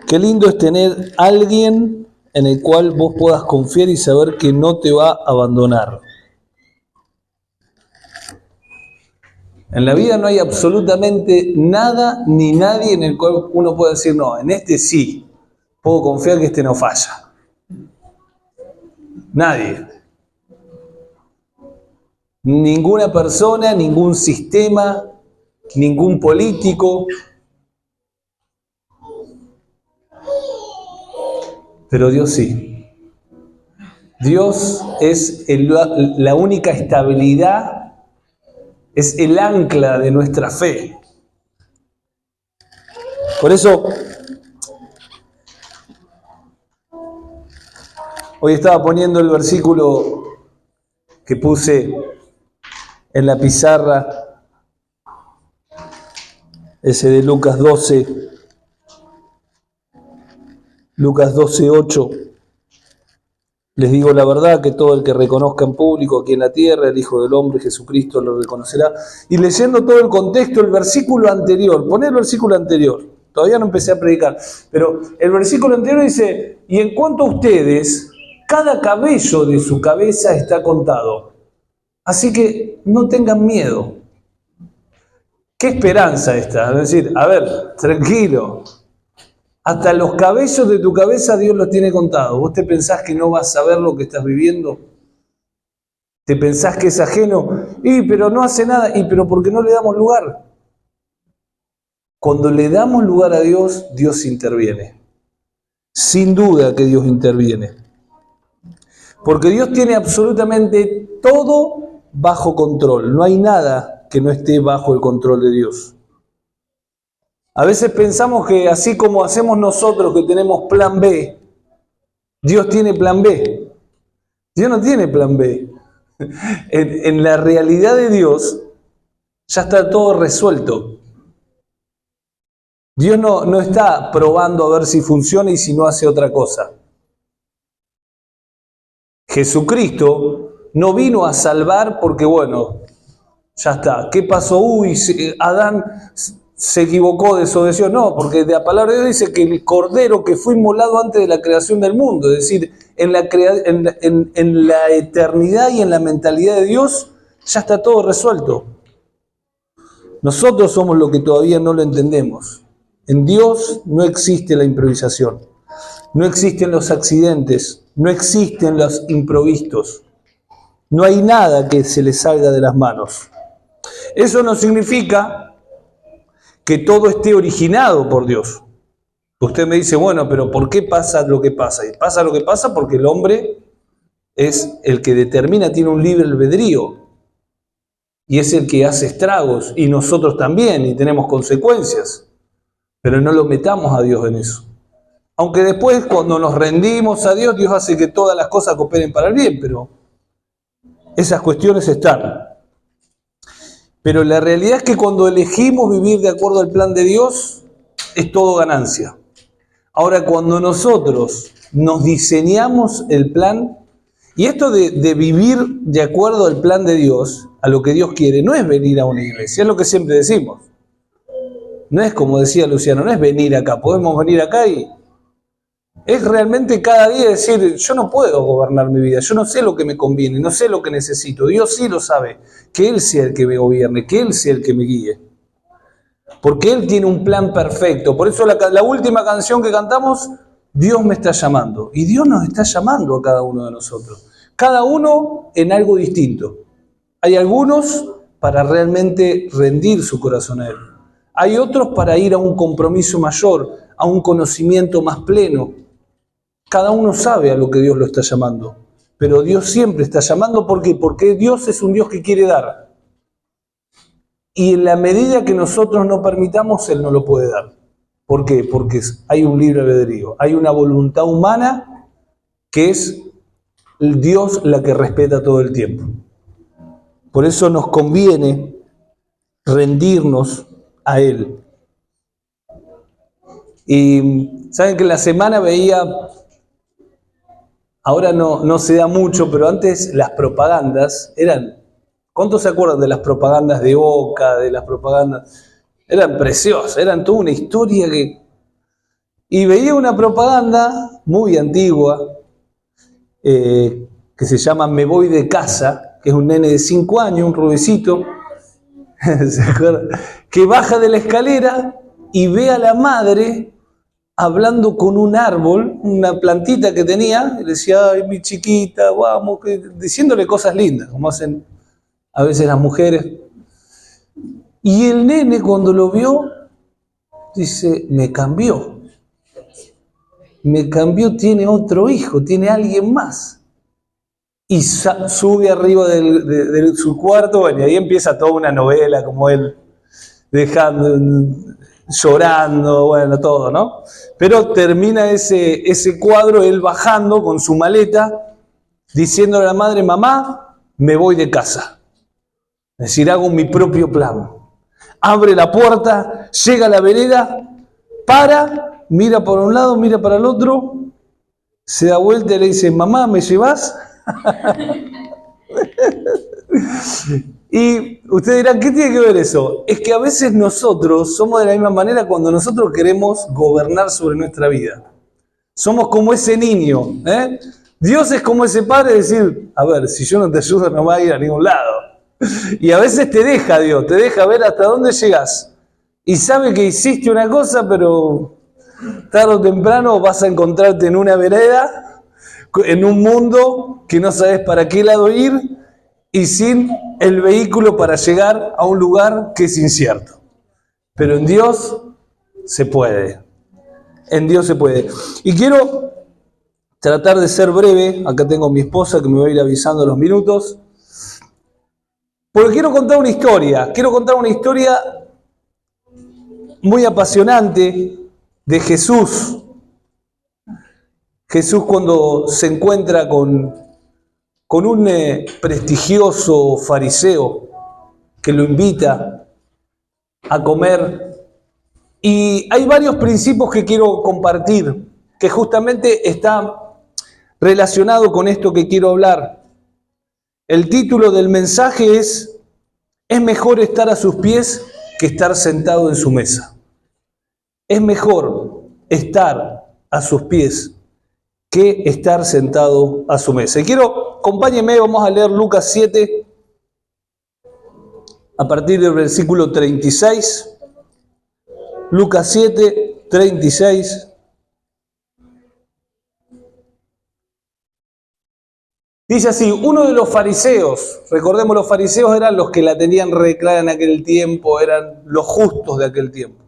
Qué lindo es tener alguien en el cual vos puedas confiar y saber que no te va a abandonar. En la vida no hay absolutamente nada ni nadie en el cual uno pueda decir, no, en este sí, puedo confiar que este no falla. Nadie. Ninguna persona, ningún sistema, ningún político. Pero Dios sí. Dios es la única estabilidad, es el ancla de nuestra fe. Por eso, hoy estaba poniendo el versículo que puse en la pizarra, ese de Lucas 12, Lucas 12:8. Les digo la verdad, que todo el que reconozca en público aquí en la tierra, el Hijo del Hombre, Jesucristo, lo reconocerá. Y leyendo todo el contexto, el versículo anterior, poné el versículo anterior, todavía no empecé a predicar, pero el versículo anterior dice, y en cuanto a ustedes, cada cabello de su cabeza está contado. Así que no tengan miedo. ¿Qué esperanza esta? Es decir, a ver, tranquilo. Hasta los cabellos de tu cabeza Dios los tiene contados. ¿Vos te pensás que no vas a saber lo que estás viviendo? ¿Te pensás que es ajeno? Pero no hace nada. Pero ¿por qué no le damos lugar? Cuando le damos lugar a Dios, Dios interviene. Sin duda que Dios interviene. Porque Dios tiene absolutamente todo bajo control. No hay nada que no esté bajo el control de Dios. A veces pensamos que así como hacemos nosotros, que tenemos plan B, Dios tiene plan B. Dios no tiene plan B. En la realidad de Dios ya está todo resuelto. Dios no está probando a ver si funciona y si no hace otra cosa. Jesucristo no vino a salvar porque, bueno, ya está. ¿Qué pasó? Adán se equivocó, desobedeció. No, porque la palabra de Dios dice que el cordero que fue inmolado antes de la creación del mundo, es decir, en la eternidad y en la mentalidad de Dios, ya está todo resuelto. Nosotros somos los que todavía no lo entendemos. En Dios no existe la improvisación, no existen los accidentes, no existen los improvistos. No hay nada que se le salga de las manos. Eso no significa que todo esté originado por Dios. Usted me dice, bueno, pero ¿por qué pasa lo que pasa? Y pasa lo que pasa porque el hombre es el que determina, tiene un libre albedrío. Y es el que hace estragos, y nosotros también, y tenemos consecuencias. Pero no lo metamos a Dios en eso. Aunque después, cuando nos rendimos a Dios, Dios hace que todas las cosas cooperen para el bien, pero esas cuestiones están. Pero la realidad es que cuando elegimos vivir de acuerdo al plan de Dios, es todo ganancia. Ahora, cuando nosotros nos diseñamos el plan, y esto de vivir de acuerdo al plan de Dios, a lo que Dios quiere, no es venir a una iglesia, es lo que siempre decimos. No es como decía Luciano, no es venir acá, podemos venir acá y es realmente cada día decir, yo no puedo gobernar mi vida, yo no sé lo que me conviene, no sé lo que necesito, Dios sí lo sabe, que Él sea el que me gobierne, que Él sea el que me guíe. Porque Él tiene un plan perfecto. Por eso la última canción que cantamos, Dios me está llamando. Y Dios nos está llamando a cada uno de nosotros. Cada uno en algo distinto. Hay algunos para realmente rendir su corazón a Él. Hay otros para ir a un compromiso mayor, a un conocimiento más pleno. Cada uno sabe a lo que Dios lo está llamando. Pero Dios siempre está llamando. ¿Por qué? Porque Dios es un Dios que quiere dar. Y en la medida que nosotros no permitamos, Él no lo puede dar. ¿Por qué? Porque hay un libre albedrío. Hay una voluntad humana que es el Dios la que respeta todo el tiempo. Por eso nos conviene rendirnos a Él. Y saben que en la semana veía, ahora no se da mucho, pero antes las propagandas eran, ¿cuántos se acuerdan de las propagandas de Boca, de las propagandas? Eran preciosas, eran toda una historia que y veía una propaganda muy antigua que se llama Me voy de casa, que es un nene de 5 años, un rubecito, ¿se acuerda? Que baja de la escalera y ve a la madre hablando con un árbol, una plantita que tenía, y le decía, ay, mi chiquita, vamos, diciéndole cosas lindas, como hacen a veces las mujeres. Y el nene cuando lo vio, dice, me cambió, tiene otro hijo, tiene alguien más. Y sube arriba de su cuarto, bueno, y ahí empieza toda una novela, como él llorando, bueno, todo, ¿no? Pero termina ese cuadro, él bajando con su maleta, diciéndole a la madre, mamá, me voy de casa. Es decir, hago mi propio plan. Abre la puerta, llega a la vereda, mira por un lado, mira para el otro, se da vuelta y le dice, mamá, ¿me llevas? Y ustedes dirán, ¿qué tiene que ver eso? Es que a veces nosotros somos de la misma manera cuando nosotros queremos gobernar sobre nuestra vida. Somos como ese niño, ¿eh? Dios es como ese padre, decir, a ver, si yo no te ayudo no vas a ir a ningún lado. Y a veces te deja Dios, te deja ver hasta dónde llegas. Y sabe que hiciste una cosa, pero tarde o temprano vas a encontrarte en una vereda, en un mundo que no sabes para qué lado ir y sin el vehículo para llegar a un lugar que es incierto. Pero en Dios se puede. En Dios se puede. Y quiero tratar de ser breve. Acá tengo a mi esposa que me va a ir avisando los minutos. Porque quiero contar una historia. Quiero contar una historia muy apasionante de Jesús. Jesús cuando se encuentra con un prestigioso fariseo que lo invita a comer. Y hay varios principios que quiero compartir, que justamente está relacionado con esto que quiero hablar. El título del mensaje es mejor estar a sus pies que estar sentado en su mesa. Es mejor estar a sus pies que estar sentado a su mesa. Y quiero, acompáñenme, vamos a leer Lucas 7, a partir del versículo 36. Lucas 7, 36. Dice así, uno de los fariseos, recordemos los fariseos eran los que la tenían re clara en aquel tiempo, eran los justos de aquel tiempo.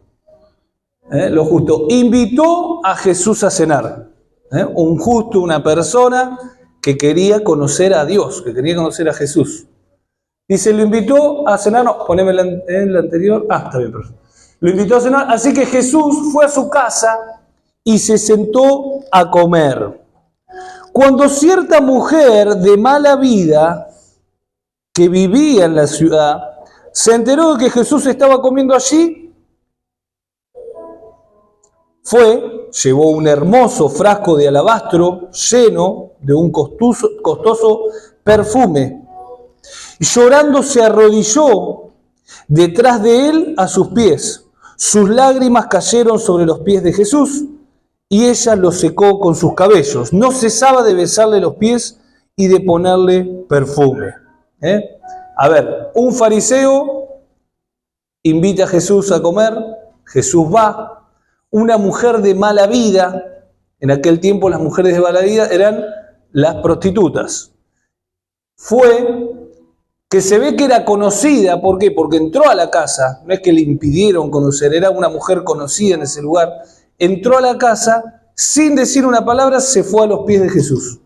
Los justos. Invitó a Jesús a cenar. Un justo, una persona que quería conocer a Dios, que quería conocer a Jesús. Dice, lo invitó a cenar, no, poneme en la anterior, está bien, perfecto. Lo invitó a cenar, así que Jesús fue a su casa y se sentó a comer. Cuando cierta mujer de mala vida que vivía en la ciudad se enteró de que Jesús estaba comiendo allí, llevó un hermoso frasco de alabastro lleno de un costoso perfume. Y llorando se arrodilló detrás de él a sus pies. Sus lágrimas cayeron sobre los pies de Jesús y ella los secó con sus cabellos. No cesaba de besarle los pies y de ponerle perfume. A ver, un fariseo invita a Jesús a comer, Jesús va. Una mujer de mala vida, en aquel tiempo las mujeres de mala vida eran las prostitutas. Que se ve que era conocida, ¿por qué? Porque entró a la casa, no es que le impidieron conocer, era una mujer conocida en ese lugar, entró a la casa, sin decir una palabra, se fue a los pies de Jesús.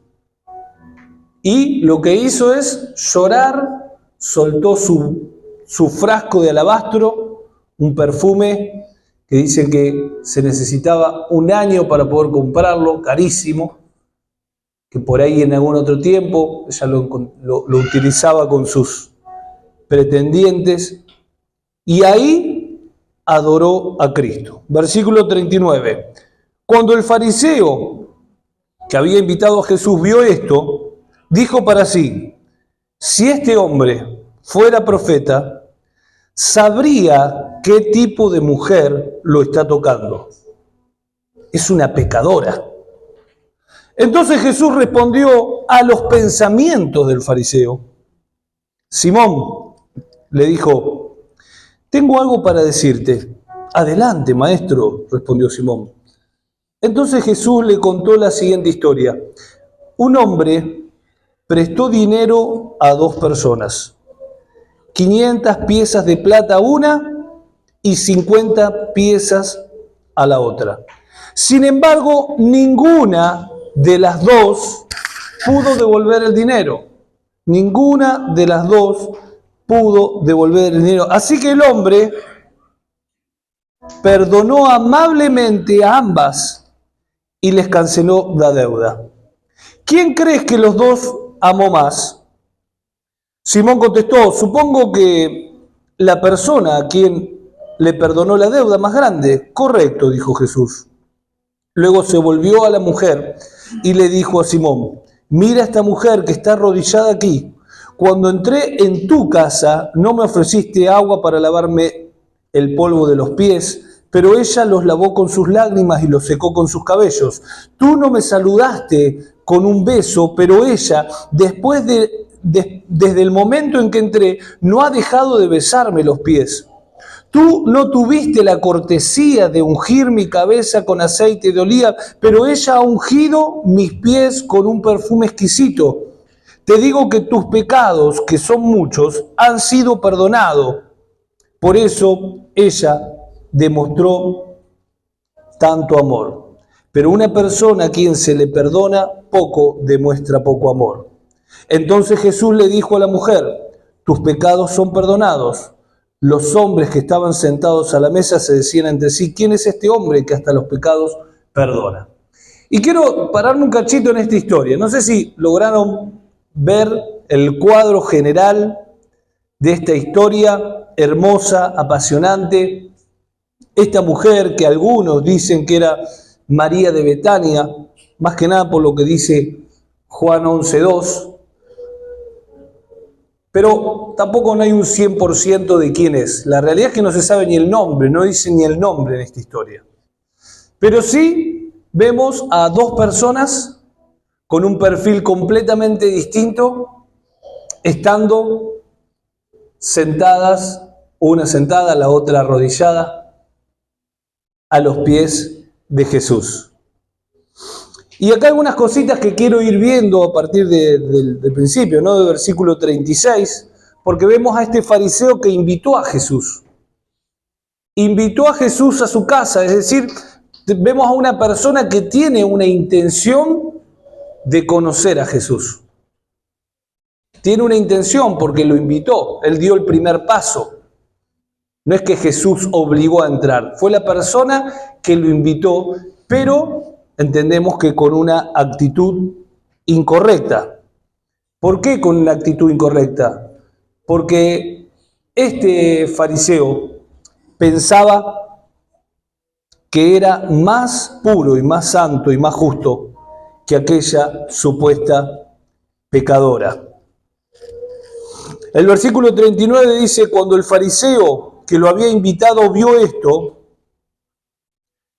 Y lo que hizo es llorar, soltó su frasco de alabastro, un perfume que dicen que se necesitaba 1 año para poder comprarlo, carísimo, que por ahí en algún otro tiempo ella lo utilizaba con sus pretendientes, y ahí adoró a Cristo. Versículo 39. Cuando el fariseo que había invitado a Jesús vio esto, dijo para sí, si este hombre fuera profeta, sabría qué tipo de mujer lo está tocando, es una pecadora. Entonces Jesús respondió a los pensamientos del fariseo. Simón le dijo, tengo algo para decirte. Adelante, maestro, respondió Simón. Entonces Jesús le contó la siguiente historia. Un hombre prestó dinero a 2 personas, 500 piezas de plata a una y 50 piezas a la otra. Sin embargo, ninguna de las 2 pudo devolver el dinero. Ninguna de las 2 pudo devolver el dinero. Así que el hombre perdonó amablemente a ambas y les canceló la deuda. ¿Quién crees que los 2 amó más? Simón contestó, supongo que la persona a quien le perdonó la deuda más grande. Correcto, dijo Jesús. Luego se volvió a la mujer y le dijo a Simón, mira esta mujer que está arrodillada aquí. Cuando entré en tu casa no me ofreciste agua para lavarme el polvo de los pies, pero ella los lavó con sus lágrimas y los secó con sus cabellos. Tú no me saludaste con un beso, pero ella, desde el momento en que entré, no ha dejado de besarme los pies. Tú no tuviste la cortesía de ungir mi cabeza con aceite de oliva, pero ella ha ungido mis pies con un perfume exquisito. Te digo que tus pecados, que son muchos, han sido perdonados. Por eso ella demostró tanto amor. Pero una persona a quien se le perdona poco, demuestra poco amor. Entonces Jesús le dijo a la mujer, tus pecados son perdonados. Los hombres que estaban sentados a la mesa se decían entre sí, ¿quién es este hombre que hasta los pecados perdona? Y quiero pararme un cachito en esta historia. No sé si lograron ver el cuadro general de esta historia hermosa, apasionante. Esta mujer que algunos dicen que era María de Betania, más que nada por lo que dice Juan 11:2, pero tampoco no hay un 100% de quién es. La realidad es que no se sabe ni el nombre, no dice ni el nombre en esta historia. Pero sí vemos a 2 personas con un perfil completamente distinto, estando sentadas, una sentada, la otra arrodillada, a los pies de Jesús. Y acá algunas cositas que quiero ir viendo a partir del principio, ¿no? Del versículo 36, porque vemos a este fariseo que invitó a Jesús. Invitó a Jesús a su casa, es decir, vemos a una persona que tiene una intención de conocer a Jesús. Tiene una intención porque lo invitó, él dio el primer paso. No es que Jesús obligó a entrar, fue la persona que lo invitó, pero entendemos que con una actitud incorrecta. ¿Por qué con una actitud incorrecta? Porque este fariseo pensaba que era más puro y más santo y más justo que aquella supuesta pecadora. El versículo 39 dice, cuando el fariseo que lo había invitado vio esto,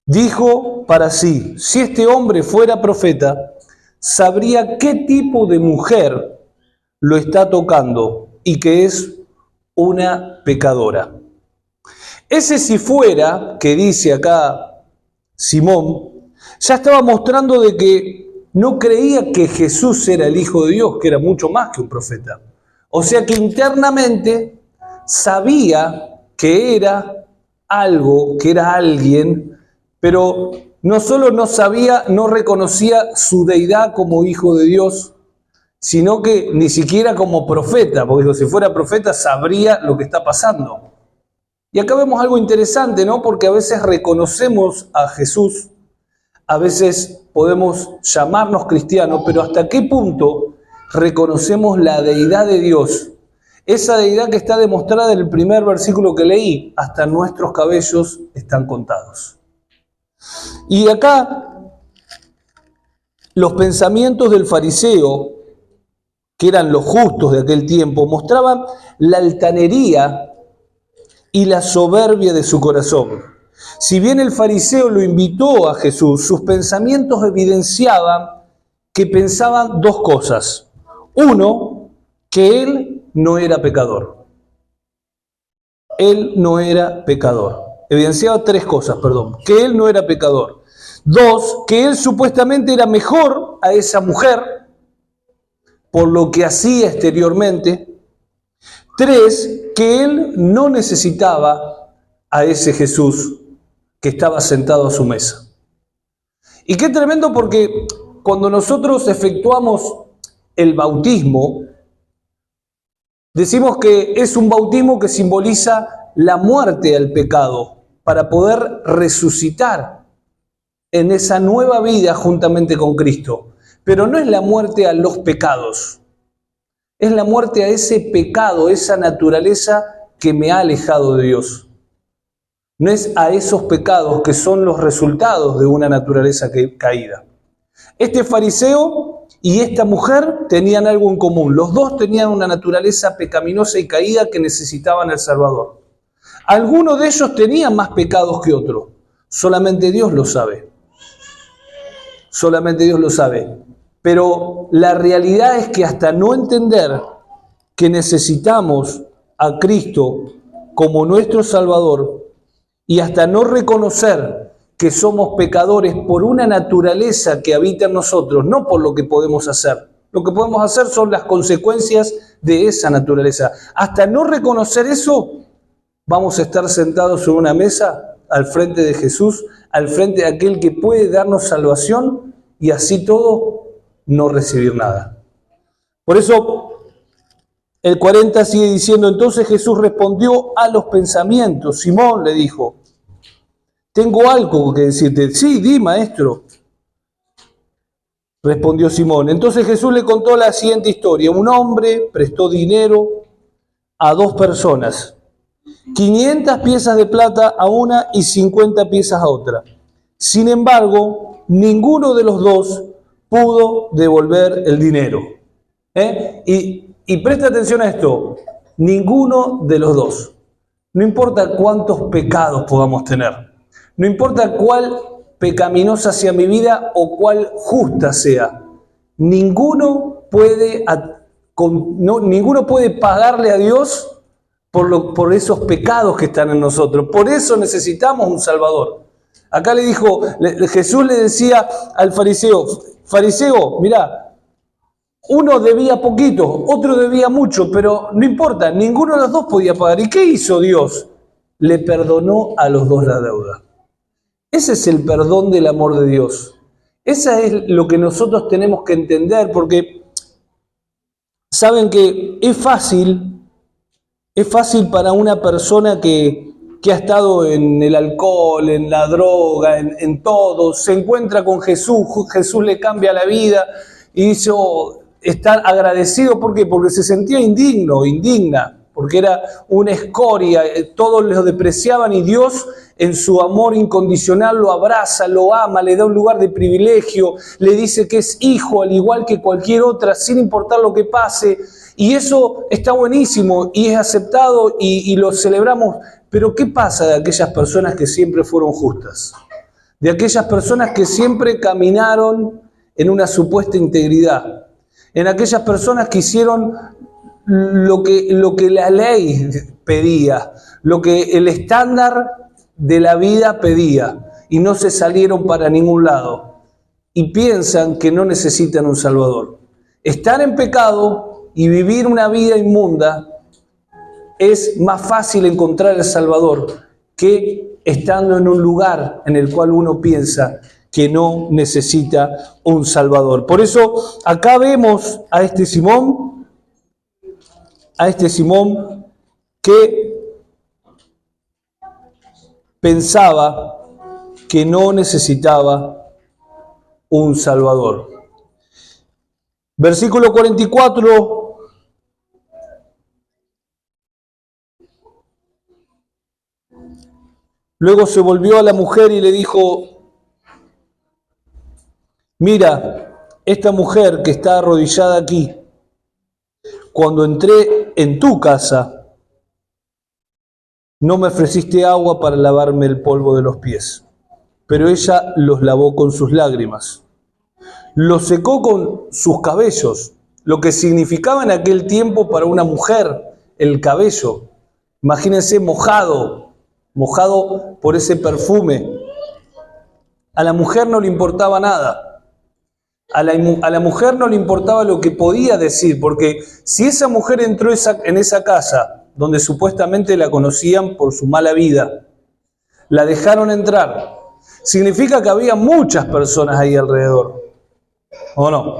dijo para sí, si este hombre fuera profeta, sabría qué tipo de mujer lo está tocando y que es una pecadora. Ese si fuera, que dice acá Simón, ya estaba mostrando de que no creía que Jesús era el Hijo de Dios, que era mucho más que un profeta. O sea que internamente sabía que era algo, que era alguien, pero no solo no sabía, no reconocía su deidad como Hijo de Dios, sino que ni siquiera como profeta, porque si fuera profeta sabría lo que está pasando. Y acá vemos algo interesante, ¿no? Porque a veces reconocemos a Jesús, a veces podemos llamarnos cristianos, pero ¿hasta qué punto reconocemos la deidad de Dios? Esa deidad que está demostrada en el primer versículo que leí, hasta nuestros cabellos están contados. Y acá los pensamientos del fariseo, que eran los justos de aquel tiempo, mostraban la altanería y la soberbia de su corazón. Si bien el fariseo lo invitó a Jesús, sus pensamientos evidenciaban que pensaban dos cosas. Uno, que él no era pecador. Él no era pecador. Evidenciaba tres cosas, perdón. Que él no era pecador. Dos, que él supuestamente era mejor a esa mujer por lo que hacía exteriormente. Tres, que él no necesitaba a ese Jesús que estaba sentado a su mesa. Y qué tremendo, porque cuando nosotros efectuamos el bautismo, decimos que es un bautismo que simboliza la muerte al pecado para poder resucitar en esa nueva vida juntamente con Cristo. Pero no es la muerte a los pecados, es la muerte a ese pecado, esa naturaleza que me ha alejado de Dios. No es a esos pecados que son los resultados de una naturaleza caída. Este fariseo y esta mujer tenían algo en común. Los dos tenían una naturaleza pecaminosa y caída que necesitaban al Salvador. Algunos de ellos tenían más pecados que otros. Solamente Dios lo sabe. Solamente Dios lo sabe. Pero la realidad es que hasta no entender que necesitamos a Cristo como nuestro Salvador, y hasta no reconocer que somos pecadores por una naturaleza que habita en nosotros, no por lo que podemos hacer. Lo que podemos hacer son las consecuencias de esa naturaleza. Hasta no reconocer eso, vamos a estar sentados en una mesa al frente de Jesús, al frente de aquel que puede darnos salvación, y así todo no recibir nada. Por eso el 40 sigue diciendo: entonces Jesús respondió a los pensamientos. Simón le dijo: tengo algo que decirte. Sí, di, maestro, respondió Simón. Entonces Jesús le contó la siguiente historia. Un hombre prestó dinero a dos personas, 500 piezas de plata a una y 50 piezas a otra. Sin embargo, ninguno de los dos pudo devolver el dinero. Y presta atención a esto: ninguno de los dos. No importa cuántos pecados podamos tener, no importa cuál pecaminosa sea mi vida o cuál justa sea, ninguno puede pagarle a Dios por esos pecados que están en nosotros. Por eso necesitamos un Salvador. Acá Jesús le decía al fariseo: fariseo, mirá, uno debía poquito, otro debía mucho, pero no importa, ninguno de los dos podía pagar. ¿Y qué hizo Dios? Le perdonó a los dos la deuda. Ese es el perdón del amor de Dios. Esa es lo que nosotros tenemos que entender, porque saben que es fácil para una persona que ha estado en el alcohol, en la droga, en todo, se encuentra con Jesús, Jesús le cambia la vida y dice: estar agradecido. ¿Por qué? Porque se sentía indigna, porque era una escoria, todos lo depreciaban, y Dios en su amor incondicional lo abraza, lo ama, le da un lugar de privilegio, le dice que es hijo al igual que cualquier otra, sin importar lo que pase, y eso está buenísimo y es aceptado y lo celebramos. Pero ¿qué pasa de aquellas personas que siempre fueron justas? De aquellas personas que siempre caminaron en una supuesta integridad, en aquellas personas que hicieron lo que la ley pedía, lo que el estándar de la vida pedía, y no se salieron para ningún lado, y piensan que no necesitan un Salvador. Estar en pecado y vivir una vida inmunda es más fácil encontrar el Salvador que estando en un lugar en el cual uno piensa que no necesita un Salvador. Por eso acá vemos a este Simón que pensaba que no necesitaba un Salvador. Versículo 44. Luego se volvió a la mujer y le dijo: mira, esta mujer que está arrodillada aquí, cuando entré en tu casa, no me ofreciste agua para lavarme el polvo de los pies, pero ella los lavó con sus lágrimas. Los secó con sus cabellos, lo que significaba en aquel tiempo para una mujer el cabello. Imagínense mojado por ese perfume. A la mujer no le importaba nada. A la mujer no le importaba lo que podía decir, porque si esa mujer entró en esa casa, donde supuestamente la conocían por su mala vida, la dejaron entrar, significa que había muchas personas ahí alrededor, ¿o no?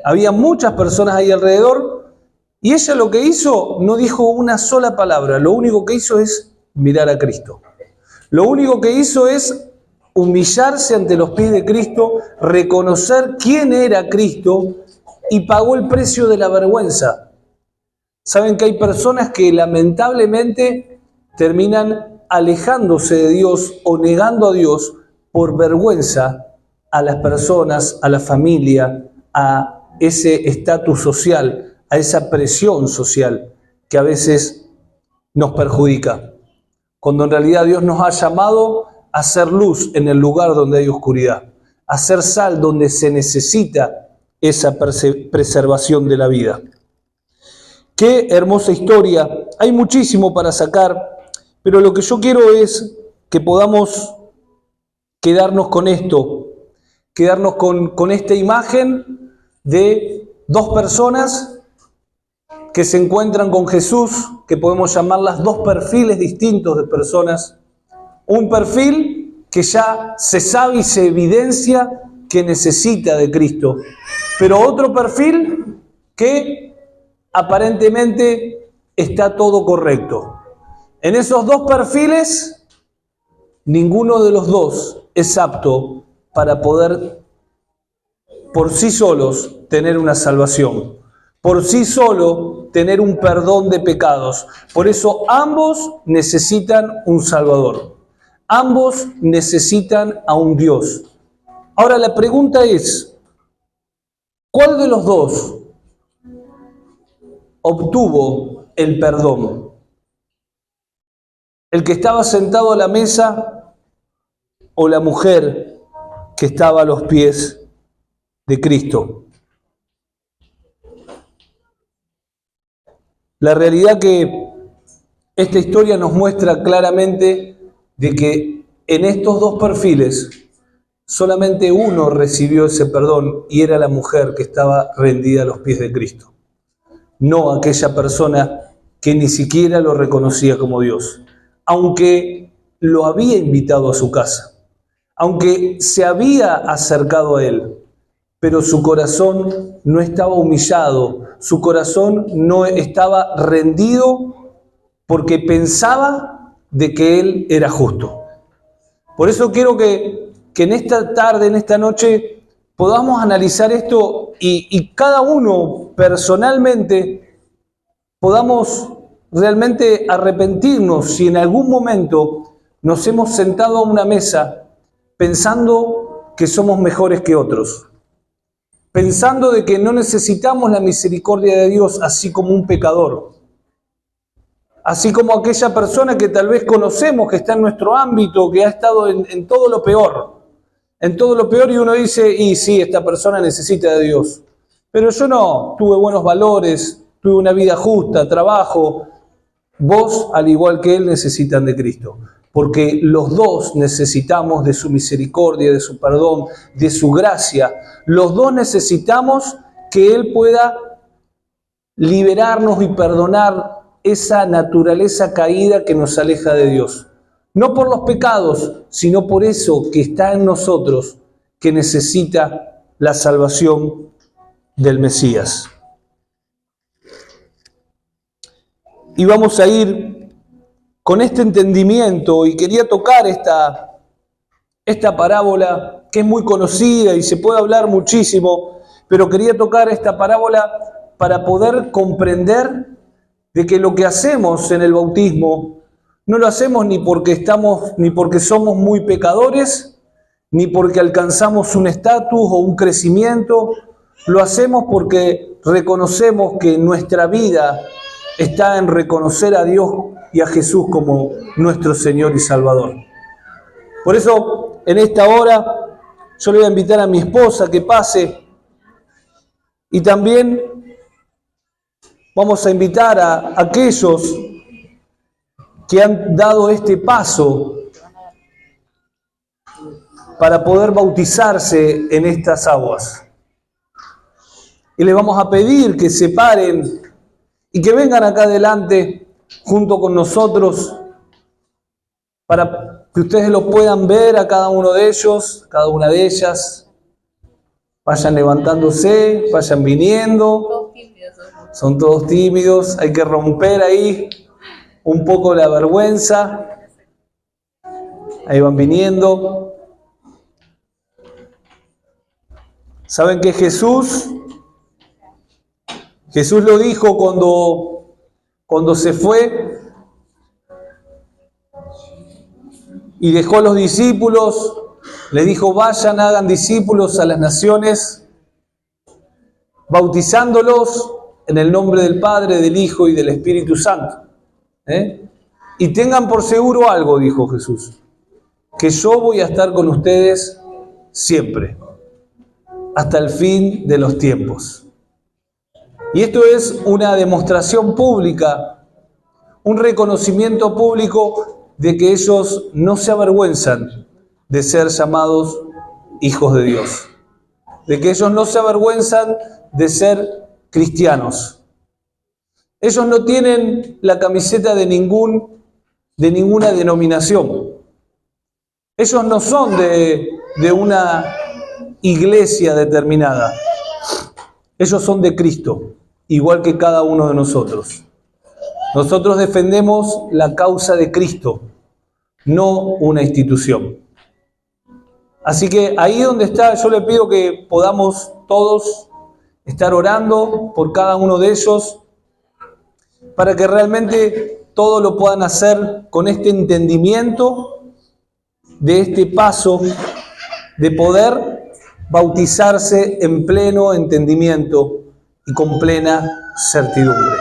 Había muchas personas ahí alrededor, y ella lo que hizo, no dijo una sola palabra, lo único que hizo es mirar a Cristo. Lo único que hizo es humillarse ante los pies de Cristo, reconocer quién era Cristo y pagó el precio de la vergüenza. Saben que hay personas que lamentablemente terminan alejándose de Dios o negando a Dios por vergüenza a las personas, a la familia, a ese estatus social, a esa presión social que a veces nos perjudica. Cuando en realidad Dios nos ha llamado a hacer luz en el lugar donde hay oscuridad, a hacer sal donde se necesita esa preservación de la vida. Qué hermosa historia, hay muchísimo para sacar, pero lo que yo quiero es que podamos quedarnos con esto, quedarnos con esta imagen de dos personas que se encuentran con Jesús, que podemos llamarlas dos perfiles distintos de personas. Un perfil que ya se sabe y se evidencia que necesita de Cristo, pero otro perfil que aparentemente está todo correcto. En esos dos perfiles, ninguno de los dos es apto para poder por sí solos tener una salvación, por sí solo tener un perdón de pecados. Por eso ambos necesitan un Salvador. Ambos necesitan a un Dios. Ahora la pregunta es, ¿cuál de los dos obtuvo el perdón? ¿El que estaba sentado a la mesa o la mujer que estaba a los pies de Cristo? La realidad que esta historia nos muestra claramente de que en estos dos perfiles solamente uno recibió ese perdón y era la mujer que estaba rendida a los pies de Cristo, no aquella persona que ni siquiera lo reconocía como Dios, aunque lo había invitado a su casa, aunque se había acercado a él, pero su corazón no estaba humillado, su corazón no estaba rendido porque pensaba de que él era justo. Por eso quiero que en esta tarde, en esta noche, podamos analizar esto y cada uno personalmente podamos realmente arrepentirnos si en algún momento nos hemos sentado a una mesa pensando que somos mejores que otros, pensando de que no necesitamos la misericordia de Dios, así como un pecador, así como aquella persona que tal vez conocemos, que está en nuestro ámbito, que ha estado en todo lo peor, y uno dice, y sí, esta persona necesita de Dios, pero yo no, tuve buenos valores, tuve una vida justa, trabajo. Vos, al igual que él, necesitan de Cristo, porque los dos necesitamos de su misericordia, de su perdón, de su gracia. Los dos necesitamos que Él pueda liberarnos y perdonar esa naturaleza caída que nos aleja de Dios. No por los pecados, sino por eso que está en nosotros, que necesita la salvación del Mesías. Y vamos a ir con este entendimiento, y quería tocar esta parábola que es muy conocida y se puede hablar muchísimo, pero quería tocar esta parábola para poder comprender de que lo que hacemos en el bautismo no lo hacemos ni porque somos muy pecadores, ni porque alcanzamos un estatus o un crecimiento. Lo hacemos porque reconocemos que nuestra vida está en reconocer a Dios y a Jesús como nuestro Señor y Salvador. Por eso, en esta hora, yo le voy a invitar a mi esposa que pase y también vamos a invitar a aquellos que han dado este paso para poder bautizarse en estas aguas. Y les vamos a pedir que se paren y que vengan acá adelante junto con nosotros para que ustedes lo puedan ver a cada uno de ellos, cada una de ellas. Vayan levantándose, vayan viniendo. Son todos tímidos, hay que romper ahí un poco la vergüenza. Ahí van viniendo. ¿Saben que Jesús lo dijo cuando se fue y dejó a los discípulos? Le dijo, vayan, hagan discípulos a las naciones, bautizándolos en el nombre del Padre, del Hijo y del Espíritu Santo. Y tengan por seguro algo, dijo Jesús, que yo voy a estar con ustedes siempre, hasta el fin de los tiempos. Y esto es una demostración pública, un reconocimiento público de que ellos no se avergüenzan de ser llamados hijos de Dios, de que ellos no se avergüenzan de ser cristianos. Ellos no tienen la camiseta de ninguna denominación. Ellos no son de una iglesia determinada. Ellos son de Cristo, igual que cada uno de nosotros. Nosotros defendemos la causa de Cristo, no una institución. Así que ahí donde está, yo le pido que podamos todos estar orando por cada uno de ellos, para que realmente todo lo puedan hacer con este entendimiento de este paso de poder bautizarse en pleno entendimiento y con plena certidumbre.